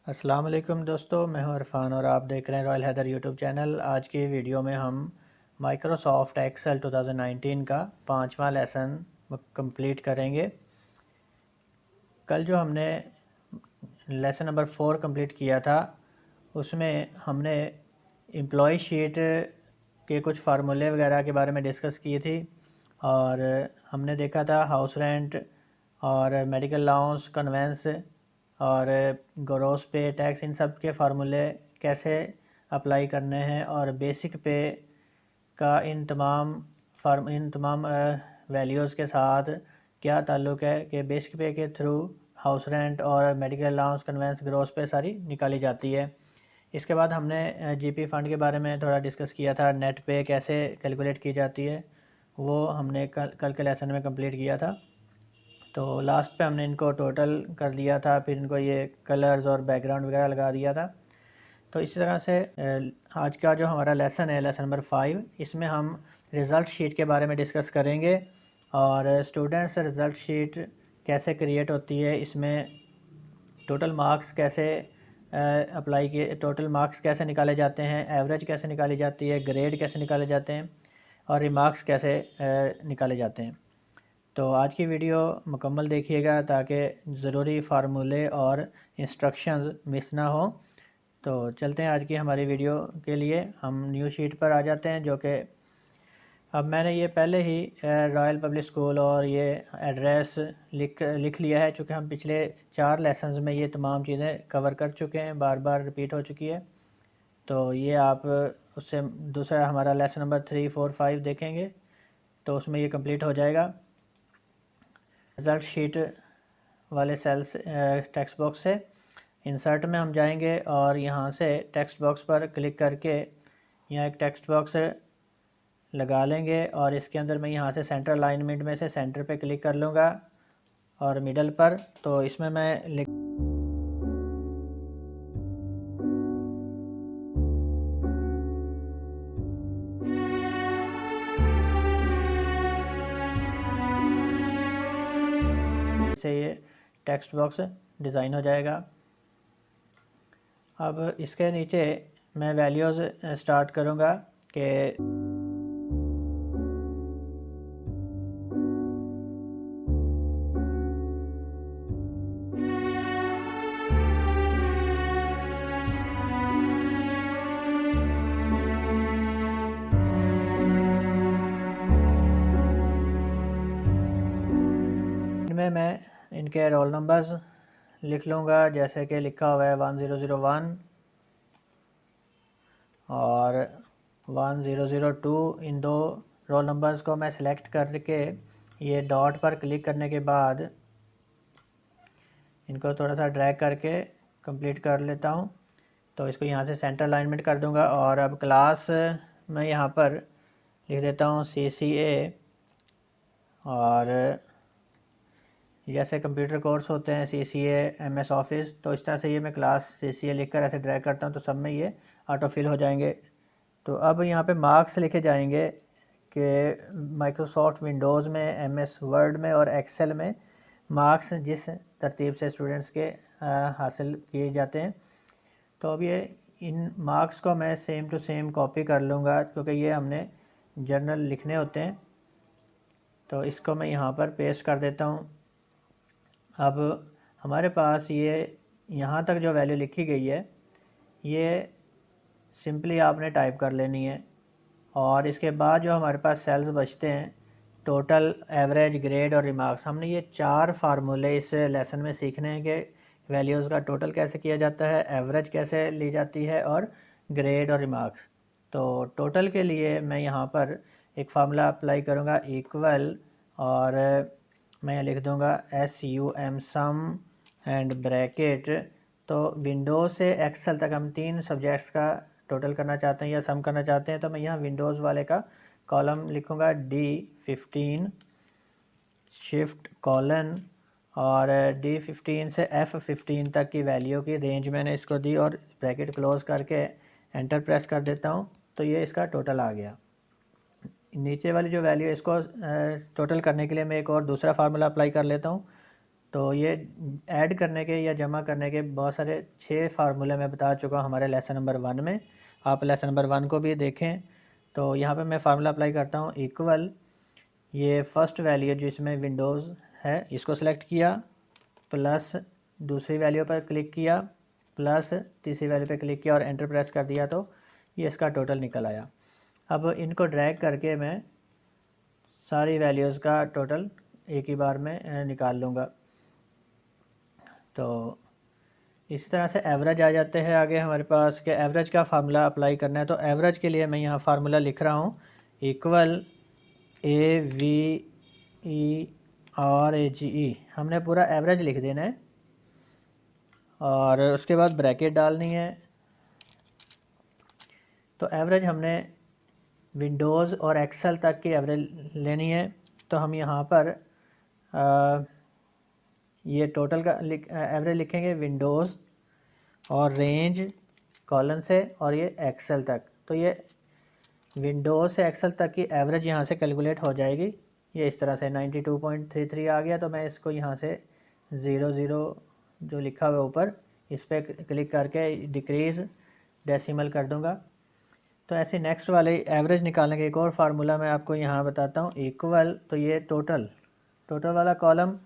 अस्सलाम वालेकुम दोस्तों, मैं हूं इरफान और आप देख रहे हैं रॉयल हैदर यूट्यूब चैनल। आज की वीडियो में हम माइक्रोसॉफ्ट एक्सेल 2019 का 5वां लेसन कंप्लीट करेंगे। कल जो हमने लेसन नंबर 4 कंप्लीट किया था उसमें हमने एम्प्लॉय शीट के कुछ फार्मूले वगैरह के बारे में डिस्कस की थी और हमने देखा था हाउस रेंट और मेडिकल अलाउंस, कन्वेंस और ग्रॉस पे टैक्स, इन सब के फार्मूले कैसे अप्लाई करने हैं और बेसिक पे का इन तमाम वैल्यूज़ के साथ क्या ताल्लुक़ है कि बेसिक पे के थ्रू हाउस रेंट और मेडिकल अलाउंस, कन्वेंस, ग्रॉस पे सारी निकाली जाती है। इसके बाद हमने जीपी फ़ंड के बारे में थोड़ा डिस्कस किया था, नेट पे कैसे कैलकुलेट की जाती है, वो हमने कल के लेसन में कंप्लीट किया था। तो लास्ट पे हमने इनको टोटल कर लिया था, फिर इनको ये कलर्स और बैकग्राउंड वगैरह लगा दिया था। तो इसी तरह से आज का जो हमारा लेसन है, लेसन नंबर 5, इसमें हम रिज़ल्ट शीट के बारे में डिस्कस करेंगे और स्टूडेंट्स रिज़ल्ट शीट कैसे क्रिएट होती है, इसमें टोटल मार्क्स कैसे अप्लाई किए, टोटल मार्क्स कैसे निकाले जाते हैं, एवरेज कैसे निकाली जाती है, ग्रेड कैसे निकाले जाते हैं और रिमार्क्स कैसे निकाले जाते हैं। तो आज की वीडियो मुकम्मल देखिएगा ताकि ज़रूरी फार्मूले और इंस्ट्रक्शंस मिस ना हो। तो चलते हैं आज की हमारी वीडियो के लिए। हम न्यू शीट पर आ जाते हैं, जो कि अब मैंने ये पहले ही रॉयल पब्लिक स्कूल और ये एड्रेस लिख लिया है, चूँकि हम पिछले 4 लेसन्स में ये तमाम चीज़ें कवर कर चुके हैं, बार बार रिपीट हो चुकी है। तो ये आप उससे दूसरा हमारा लेसन नंबर 3, 4, 5 देखेंगे तो उसमें ये कंप्लीट हो जाएगा। रिज़ल्ट शीट वाले सेल्स टेक्स्ट बॉक्स से इंसर्ट में हम जाएंगे और यहाँ से टेक्स्ट बॉक्स पर क्लिक करके यहाँ एक टेक्स्ट बॉक्स लगा लेंगे और इसके अंदर मैं यहाँ से सेंटर अलाइनमेंट में से सेंटर पे क्लिक कर लूँगा और मिडल पर। तो इसमें मैं लिख से ये टेक्स्ट बॉक्स डिज़ाइन हो जाएगा। अब इसके नीचे मैं वैल्यूज़ स्टार्ट करूँगा कि इनमें मैं इनके रोल नंबर्स लिख लूँगा, जैसे कि लिखा हुआ है 1001 और 1002। इन दो रोल नंबर्स को मैं सिलेक्ट करके ये डॉट पर क्लिक करने के बाद इनको थोड़ा सा ड्रैग करके कंप्लीट कर लेता हूँ। तो इसको यहाँ से सेंटर अलाइनमेंट कर दूँगा और अब क्लास मैं यहाँ पर लिख देता हूँ CCA। और जैसे कंप्यूटर कोर्स होते हैं CCA, MS ऑफिस, तो इस तरह से ये मैं क्लास CCA लिखकर ऐसे ड्रैग करता हूँ तो सब में ये ऑटो फिल हो जाएंगे। तो अब यहाँ पे मार्क्स लिखे जाएंगे कि माइक्रोसॉफ्ट विंडोज़ में, MS वर्ड में और एक्सेल में मार्क्स जिस तरतीब से स्टूडेंट्स के हासिल किए जाते हैं। तो अब ये इन मार्क्स को मैं सेम टू सेम कॉपी कर लूँगा, क्योंकि ये हमने जर्नल लिखने होते हैं। तो इसको मैं यहाँ पर पेस्ट कर देता हूँ। अब हमारे पास ये यहाँ तक जो वैल्यू लिखी गई है ये सिंपली आपने टाइप कर लेनी है और इसके बाद जो हमारे पास सेल्स बचते हैं, टोटल, एवरेज, ग्रेड और रिमार्क्स, हमने ये 4 फार्मूले इस लेसन में सीखने हैं कि वैल्यूज़ का टोटल कैसे किया जाता है, एवरेज कैसे ली जाती है और ग्रेड और रिमार्क्स। तो टोटल के लिए मैं यहाँ पर एक फार्मूला अप्लाई करूँगा, इक्वल, और मैं लिख दूँगा SUM, सम एंड ब्रैकेट। तो विंडोज़ से एक्सेल तक हम 3 सब्जेक्ट्स का टोटल करना चाहते हैं या सम करना चाहते हैं, तो मैं यहाँ विंडोज़ वाले का कॉलम लिखूँगा D15 शिफ्ट कॉलन और D15 से F15 तक की वैल्यू की रेंज मैंने इसको दी और ब्रैकेट क्लोज करके एंटर प्रेस कर देता हूँ। तो ये इसका टोटल आ गया। नीचे वाली जो वैल्यू, इसको टोटल करने के लिए मैं एक और दूसरा फार्मूला अप्लाई कर लेता हूँ। तो ये ऐड करने के या जमा करने के बहुत सारे 6 फार्मूले मैं बता चुका हूँ हमारे लेसन नंबर 1 में। आप लेसन नंबर 1 को भी देखें। तो यहाँ पे मैं फार्मूला अप्लाई करता हूँ, इक्वल ये फर्स्ट वैल्यू जिसमें विंडोज़ है इसको सेलेक्ट किया, प्लस दूसरी वैल्यू पर क्लिक किया, प्लस तीसरी वैल्यू पर क्लिक किया और एंटर प्रेस कर दिया, तो ये इसका टोटल निकल आया। अब इनको ड्रैग करके मैं सारी वैल्यूज़ का टोटल एक ही बार में निकाल लूँगा। तो इसी तरह से एवरेज आ जाते हैं आगे हमारे पास कि एवरेज का फार्मूला अप्लाई करना है। तो एवरेज के लिए मैं यहाँ फार्मूला लिख रहा हूँ, इक्वल AVERAGE। हमने पूरा एवरेज लिख देना है और उसके बाद ब्रैकेट डालनी है। तो एवरेज हमने विंडोज़ और एक्सेल तक की एवरेज लेनी है। तो हम यहाँ पर ये टोटल का एवरेज लिखेंगे विंडोज़ और रेंज कॉलन से और ये एक्सेल तक। तो ये विंडोज़ से एक्सेल तक की एवरेज यहाँ से कैलकुलेट हो जाएगी। ये इस तरह से 92.33 आ गया। तो मैं इसको यहाँ से 00 जो लिखा हुआ है ऊपर इस पर क्लिक करके डिक्रीज़ डेसिमल कर दूँगा। तो ऐसे नेक्स्ट वाले एवरेज निकालने का एक और फार्मूला मैं आपको यहाँ बताता हूँ, इक्वल तो ये टोटल वाला कॉलम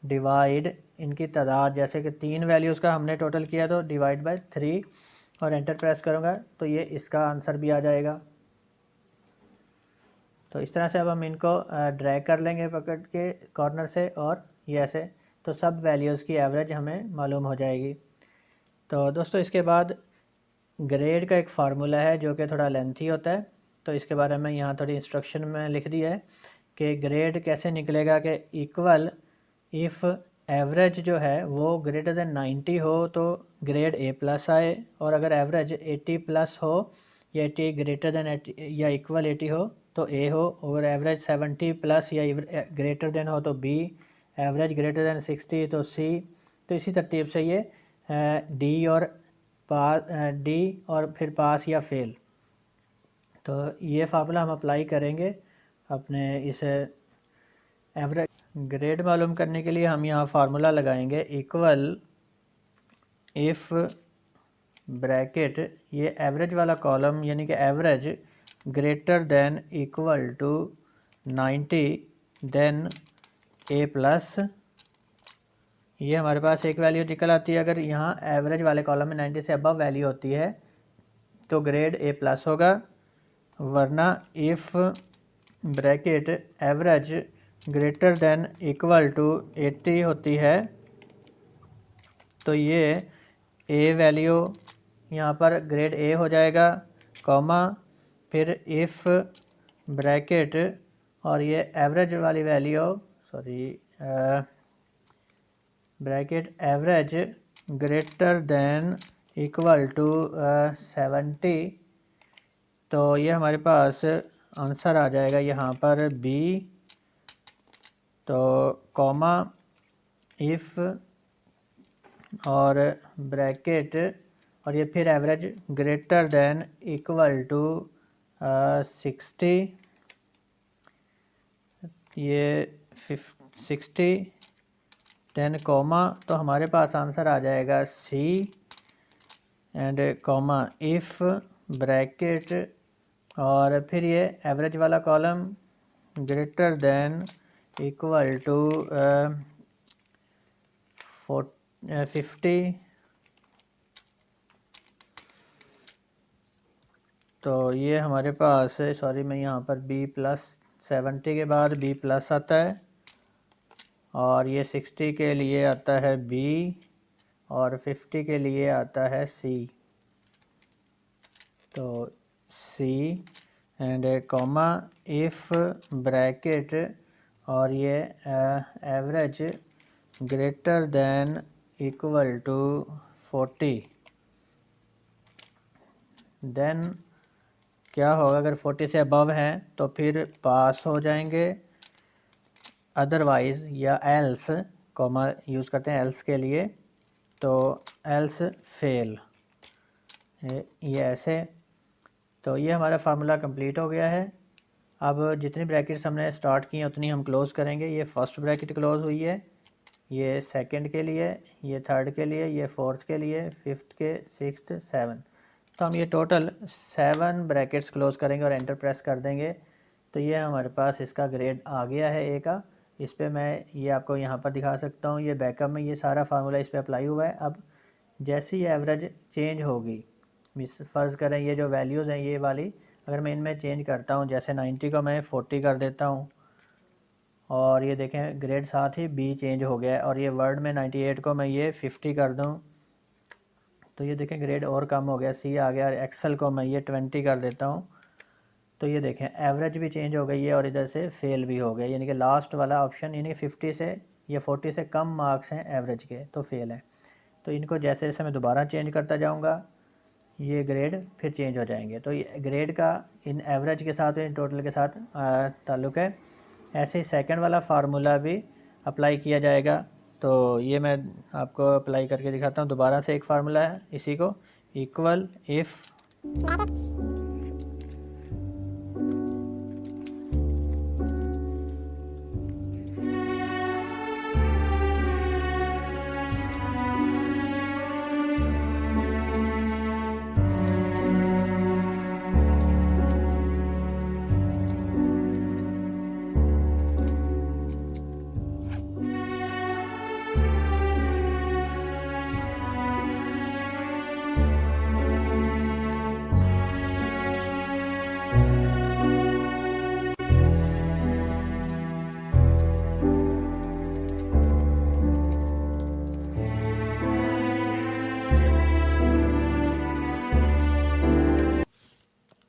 डिवाइड इनकी तादाद, जैसे कि 3 वैल्यूज़ का हमने टोटल किया तो डिवाइड बाय 3 और एंटर प्रेस करूँगा तो ये इसका आंसर भी आ जाएगा। तो इस तरह से अब हम इनको ड्रैग कर लेंगे पकड़ के कॉर्नर से और ये ऐसे, तो सब वैल्यूज़ की एवरेज हमें मालूम हो जाएगी। तो दोस्तों इसके बाद ग्रेड का एक फार्मूला है जो कि थोड़ा लेंथी होता है, तो इसके बारे में यहाँ थोड़ी इंस्ट्रक्शन में लिख दी है कि ग्रेड कैसे निकलेगा। कि इक्वल इफ़ एवरेज जो है वो ग्रेटर देन 90 हो तो ग्रेड ए प्लस आए, और अगर एवरेज 80 प्लस हो या 80 ग्रेटर देन 80 या इक्वल 80 हो तो ए हो, और एवरेज 70 प्लस या ग्रेटर देन हो तो बी, एवरेज ग्रेटर देन 60 तो सी। तो इसी तरतीब से ये डी और पास, डी और फिर पास या फेल। तो ये फार्मूला हम अप्लाई करेंगे अपने इस एवरेज ग्रेड मालूम करने के लिए। हम यहाँ फार्मूला लगाएंगे, इक्वल इफ़ ब्रैकेट ये एवरेज वाला कॉलम यानी कि average greater than equal to 90 then A plus. ये हमारे पास एक वैल्यू निकल आती है। अगर यहाँ एवरेज वाले कॉलम में 90 से अबव वैल्यू होती है तो ग्रेड ए प्लस होगा, वरना if bracket average greater than equal to 80 होती है तो ये ए वैल्यू यहाँ पर ग्रेड ए हो जाएगा, कॉमा फिर इफ़ ब्रैकेट और ये एवरेज वाली value bracket average greater than equal to 70। तो ये हमारे पास आंसर आ जाएगा यहाँ पर बी। तो कॉमा इफ़ और ब्रैकेट और ये फिर average greater than equal to 60, ये 60 देन कॉमा, तो हमारे पास आंसर आ जाएगा C and comma if bracket और फिर ये एवरेज वाला column greater than equal to 50। तो ये हमारे पास मैं यहाँ पर बी प्लस 70 के बाद बी प्लस आता है और ये 60 के लिए आता है बी और 50 के लिए आता है सी। तो C and comma if bracket और ये average greater than equal to 40। Then क्या होगा, अगर 40 से अबव हैं तो फिर पास हो जाएंगे, अदरवाइज़ या एल्स, कॉमा यूज़ करते हैं एल्स के लिए, तो एल्स फेल, ये ऐसे। तो ये हमारा फार्मूला कंप्लीट हो गया है। अब जितनी ब्रैकेट्स हमने स्टार्ट की हैं उतनी हम क्लोज़ करेंगे। ये फर्स्ट ब्रैकेट क्लोज़ हुई है, ये सेकंड के लिए, ये थर्ड के लिए, ये फोर्थ के लिए, फिफ्थ के, सिक्स्थ, सेवन। तो हम ये टोटल 7 ब्रैकेट्स क्लोज करेंगे और एंटर प्रेस कर देंगे। तो ये हमारे पास इसका ग्रेड आ गया है ए का। इस पर मैं ये आपको यहाँ पर दिखा सकता हूँ, ये बैकअप में ये सारा फार्मूला इस पर अप्लाई हुआ है। अब जैसी एवरेज चेंज होगी, मिस फ़र्ज़ करें ये जो वैल्यूज़ हैं ये वाली, अगर मैं इनमें चेंज करता हूँ, जैसे 90 को मैं 40 कर देता हूँ और ये देखें ग्रेड साथ ही बी चेंज हो गया है, और ये वर्ड में 98 को मैं ये 50 कर दूँ तो ये देखें ग्रेड और कम हो गया, सी आ गया। और एक्सेल को मैं ये 20 कर देता हूँ तो ये देखें एवरेज भी चेंज हो गई है और इधर से फेल भी हो गया, यानी कि लास्ट वाला ऑप्शन, यानी कि 50 से या 40 से कम मार्क्स हैं एवरेज के तो फेल है। तो इनको जैसे जैसे मैं दोबारा चेंज करता जाऊँगा ये ग्रेड फिर चेंज हो जाएंगे। तो ये ग्रेड का इन एवरेज के साथ, इन टोटल के साथ ताल्लुक़ है। ऐसे ही सेकंड वाला फार्मूला भी अप्लाई किया जाएगा। तो ये मैं आपको अप्लाई करके दिखाता हूँ। दोबारा से एक फार्मूला है इसी को, इक्वल इफ़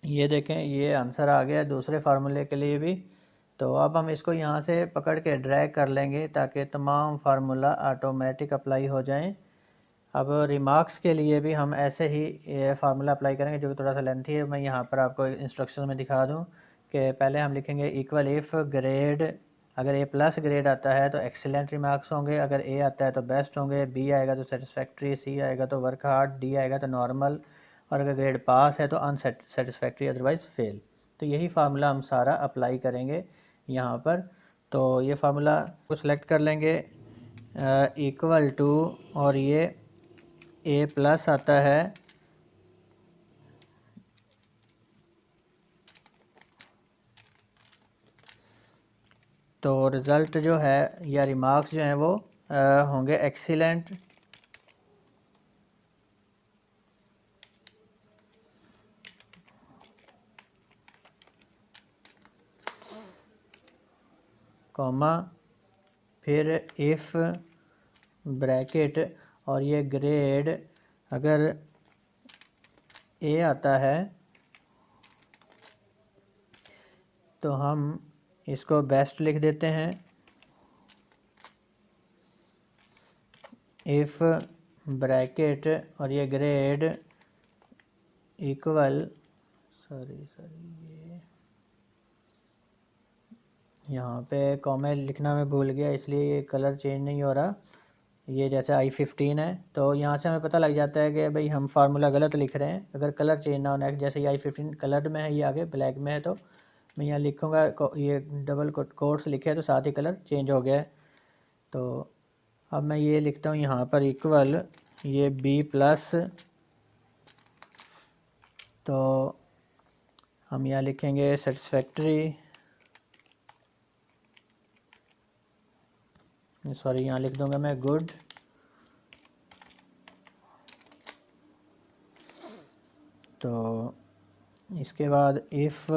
ये देखें ये आंसर आ गया दूसरे फार्मूले के लिए भी। तो अब हम इसको यहाँ से पकड़ के ड्रैग कर लेंगे ताकि तमाम फार्मूला ऑटोमेटिक अप्लाई हो जाएं। अब रिमार्क्स के लिए भी हम ऐसे ही ये फार्मूला अप्लाई करेंगे जो कि थोड़ा सा लेंथी है। मैं यहाँ पर आपको इंस्ट्रक्शन में दिखा दूँ कि पहले हम लिखेंगे इक्वल इफ़ ग्रेड, अगर ए प्लस ग्रेड आता है तो एक्सीलेंट रिमार्क्स होंगे, अगर ए आता है तो बेस्ट होंगे, बी आएगा तो सेटिस्फैक्ट्री, सी आएगा तो वर्क हार्ड, डी आएगा तो नॉर्मल, और अगर ग्रेड पास है तो अनसेटिस्फैक्ट्री अदरवाइज़ फेल। तो यही फार्मूला हम सारा अप्लाई करेंगे यहाँ पर। तो ये फार्मूला को सिलेक्ट कर लेंगे इक्वल टू, और ये ए प्लस आता है तो रिज़ल्ट जो है या रिमार्क्स जो हैं वो होंगे एक्सीलेंट, कॉमा, फिर इफ़ ब्रैकेट, और ये ग्रेड अगर ए आता है तो हम इसको बेस्ट लिख देते हैं। इफ़ ब्रैकेट और ये ग्रेड इक्वल, ये यहाँ पे कॉमा लिखना मैं भूल गया इसलिए ये कलर चेंज नहीं हो रहा। ये जैसे I15 है तो यहाँ से हमें पता लग जाता है कि भाई हम फार्मूला गलत लिख रहे हैं। अगर कलर चेंज ना होना है, जैसे ये I15 कलर में है, ये आगे ब्लैक में है, तो मैं यहाँ लिखूँगा ये डबल कोट्स लिखे है तो साथ ही कलर चेंज हो गया है। तो अब मैं ये लिखता हूँ यहाँ पर इक्वल ये बी प्लस, तो हम यहाँ लिखेंगे सेटिस्फैक्ट्री, सॉरी यहाँ लिख दूँगा मैं गुड, तो इसके बाद इफ़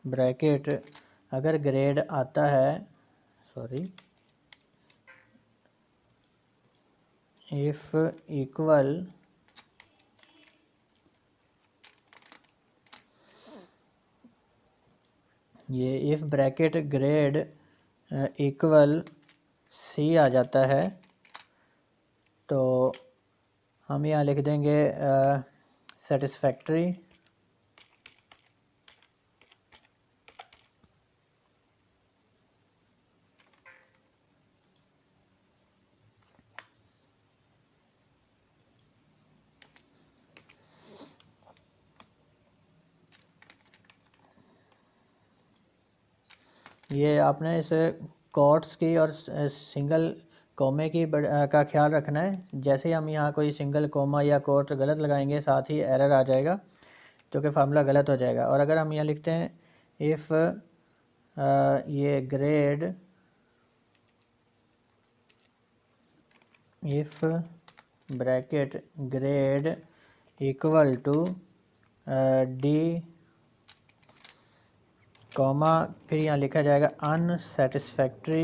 ब्रैकेट अगर ग्रेड आता है, इफ़ इक्वल ये if bracket grade equal C आ जाता है तो हम यहाँ लिख देंगे सेटिस्फैक्ट्री, ये आपने इस कोट्स की और सिंगल कोमे की का ख्याल रखना है। जैसे ही हम यहाँ कोई सिंगल कोमा या कोट गलत लगाएंगे साथ ही एरर आ जाएगा, जो कि फार्मूला गलत हो जाएगा। और अगर हम यहाँ लिखते हैं इफ़ ये grade, if bracket grade equal to D comma, फिर यहाँ लिखा जाएगा अनसेटिस्फैक्ट्री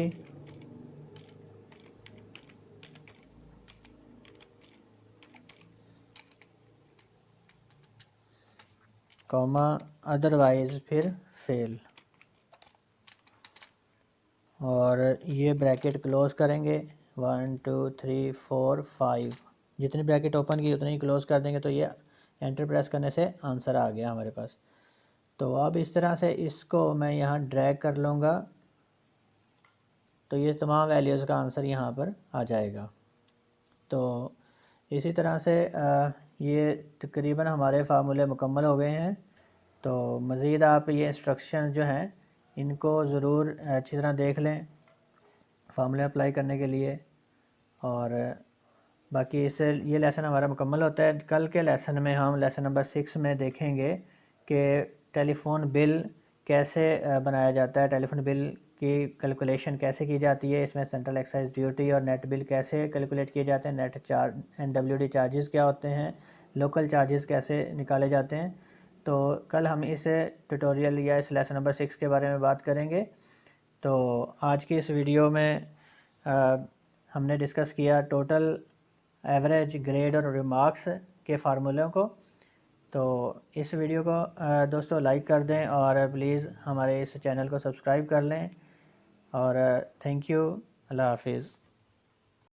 कॉमा अदरवाइज फिर फेल, और ये ब्रैकेट क्लोज करेंगे 1 2 3 4 5, जितनी ब्रैकेट ओपन की उतनी ही क्लोज कर देंगे। तो ये एंटर प्रेस करने से आंसर आ गया हमारे पास। तो अब इस तरह से इसको मैं यहाँ ड्रैग कर लूँगा, तो ये तमाम वैल्यूज़ का आंसर यहाँ पर आ जाएगा। तो इसी तरह से ये तकरीबन हमारे फार्मूले मुकम्मल हो गए हैं। तो मज़ीद आप ये इंस्ट्रक्शन जो हैं इनको ज़रूर अच्छी तरह देख लें फार्मूले अप्लाई करने के लिए। और बाकी इससे ये लेसन हमारा मुकम्मल होता है। कल के लेसन में हम लेसन नंबर 6 में देखेंगे कि टेलीफोन बिल कैसे बनाया जाता है, टेलीफोन बिल की कैलकुलेशन कैसे की जाती है, इसमें सेंट्रल एक्साइज ड्यूटी और नेट बिल कैसे कैलकुलेट किए जाते हैं, नेट चार्ज NWD चार्जेस क्या होते हैं, लोकल चार्जेस कैसे निकाले जाते हैं। तो कल हम इस ट्यूटोरियल या इस लेसन नंबर 6 के बारे में बात करेंगे। तो आज की इस वीडियो में हमने डिस्कस किया टोटल, एवरेज, ग्रेड और रिमार्क्स के फार्मूलों को। तो इस वीडियो को दोस्तों लाइक कर दें और प्लीज़ हमारे इस चैनल को सब्सक्राइब कर लें। और थैंक यू, अल्लाह हाफिज़।